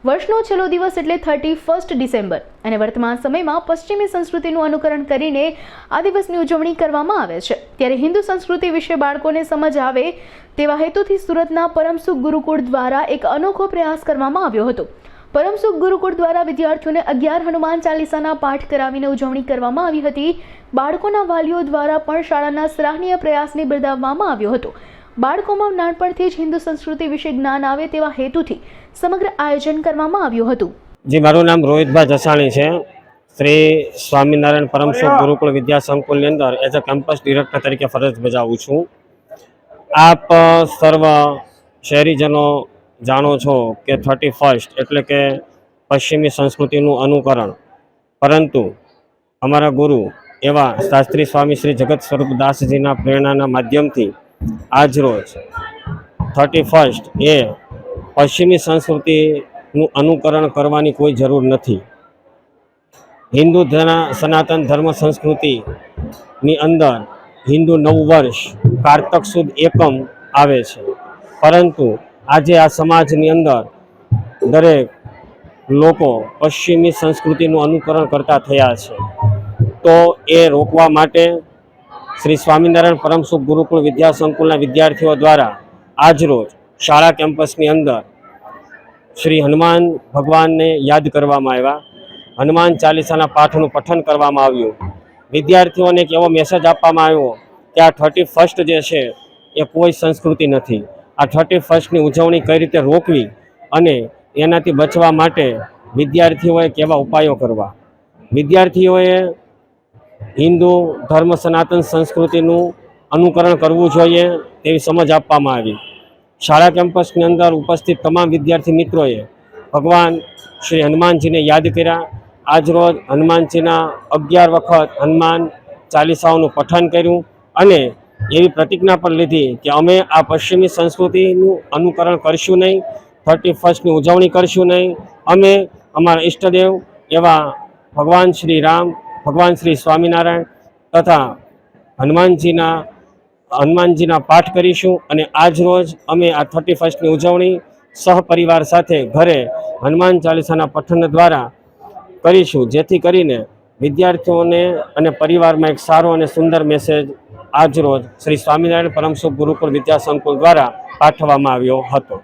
વર્ષનો છેલ્લો દિવસ એટલે 31 ડિસેમ્બર અને વર્તમાન સમયમાં પશ્ચિમી સંસ્કૃતિનું અનુકરણ કરીને આ દિવસની ઉજવણી કરવામાં આવે છે। ત્યારે હિન્દુ સંસ્કૃતિ વિશે બાળકોને સમજ આવે તેવા હેતુથી સુરતના પરમસુખ ગુરુકુળ દ્વારા એક અનોખો પ્રયાસ કરવામાં આવ્યો હતો। પરમસુખ ગુરુકુળ દ્વારા વિદ્યાર્થીઓને 11 હનુમાન ચાલીસાના પાઠ કરાવીને ઉજવણી કરવામાં આવી હતી। બાળકોના વાલીઓ દ્વારા પણ શાળાના સરાહનીય પ્રયાસને બિરદાવવામાં આવ્યો હતો। બાળકોમાં નાનપણથી જ હિન્દુ સંસ્કૃતિ વિશે જ્ઞાન આવે તેવા હેતુથી સમગ્ર આયોજન કરવામાં આવ્યું હતું। જી, મારું નામ રોહિતભાઈ જસાણી છે। શ્રી સ્વામિનારાયણ પરમસુખ ગુરુકુળ વિદ્યા સંકુલની અંદર એઝ અ કેમ્પસ ડિરેક્ટર તરીકે ફરજ બજાવું છું। આપ સર્વ શહેરીજનો જાણો છો કે 31 એટલે કે પશ્ચિમી સંસ્કૃતિનું અનુકરણ, પરંતુ અમારા ગુરુ એવા શાસ્ત્રી સ્વામી શ્રી જગત સ્વરૂપદાસજીના પ્રેરણાના માધ્યમથી આજરોજ 31 એ પશ્ચિમી સંસ્કૃતિનું અનુકરણ કરવાની કોઈ જરૂર નથી। હિન્દુ સનાતન ધર્મ સંસ્કૃતિની અંદર હિન્દુ નવ વર્ષ કારતક સુદ એકમ આવે છે, પરંતુ આજે આ સમાજની અંદર દરેક લોકો પશ્ચિમી સંસ્કૃતિનું અનુકરણ કરતા થયા છે। તો એ રોકવા માટે શ્રી સ્વામિનારાયણ પરમસુખ ગુરુકુળ વિદ્યા સંકુલના વિદ્યાર્થીઓ દ્વારા આજરોજ શાળા કેમ્પસની અંદર શ્રી હનુમાન ભગવાનને યાદ કરવામાં આવ્યા। હનુમાન ચાલીસાના પાઠનું પઠન કરવામાં આવ્યું। વિદ્યાર્થીઓને એક એવો મેસેજ આપવામાં આવ્યો કે આ 31 જે છે એ કોઈ સંસ્કૃતિ નથી। આ 31ની ઉજવણી કઈ રીતે રોકવી અને એનાથી બચવા માટે વિદ્યાર્થીઓએ કેવા ઉપાયો કરવા, વિદ્યાર્થીઓએ હિન્દુ ધર્મ સનાતન સંસ્કૃતિનું અનુકરણ કરવું જોઈએ તેવી સમજ આપવામાં આવી। શાળા કેમ્પસની અંદર ઉપસ્થિત તમામ વિદ્યાર્થી મિત્રોએ ભગવાન શ્રી હનુમાનજીને યાદ કર્યા। આજરોજ હનુમાનજીના 11 વખત હનુમાન ચાલીસાઓનું પઠન કર્યું અને એવી પ્રતિજ્ઞા પણ લીધી કે અમે આ પશ્ચિમી સંસ્કૃતિનું અનુકરણ કરશું નહીં, 31ની ઉજવણી કરશું નહીં। અમે અમારા ઈષ્ટદેવ એવા ભગવાન શ્રી રામ, ભગવાન શ્રી સ્વામિનારાયણ તથા હનુમાનજીના પાઠ કરીશું અને આજરોજ અમે આ 31ની ઉજવણી સહપરિવાર સાથે ઘરે હનુમાન ચાલીસાના પઠન દ્વારા કરીશું, જેથી કરીને વિદ્યાર્થીઓને અને પરિવારમાં એક સારો અને સુંદર મેસેજ આજરોજ શ્રી સ્વામિનારાયણ પરમસુખ ગુરુકુળ વિદ્યા સંકુલ દ્વારા પાઠવવામાં આવ્યો હતો।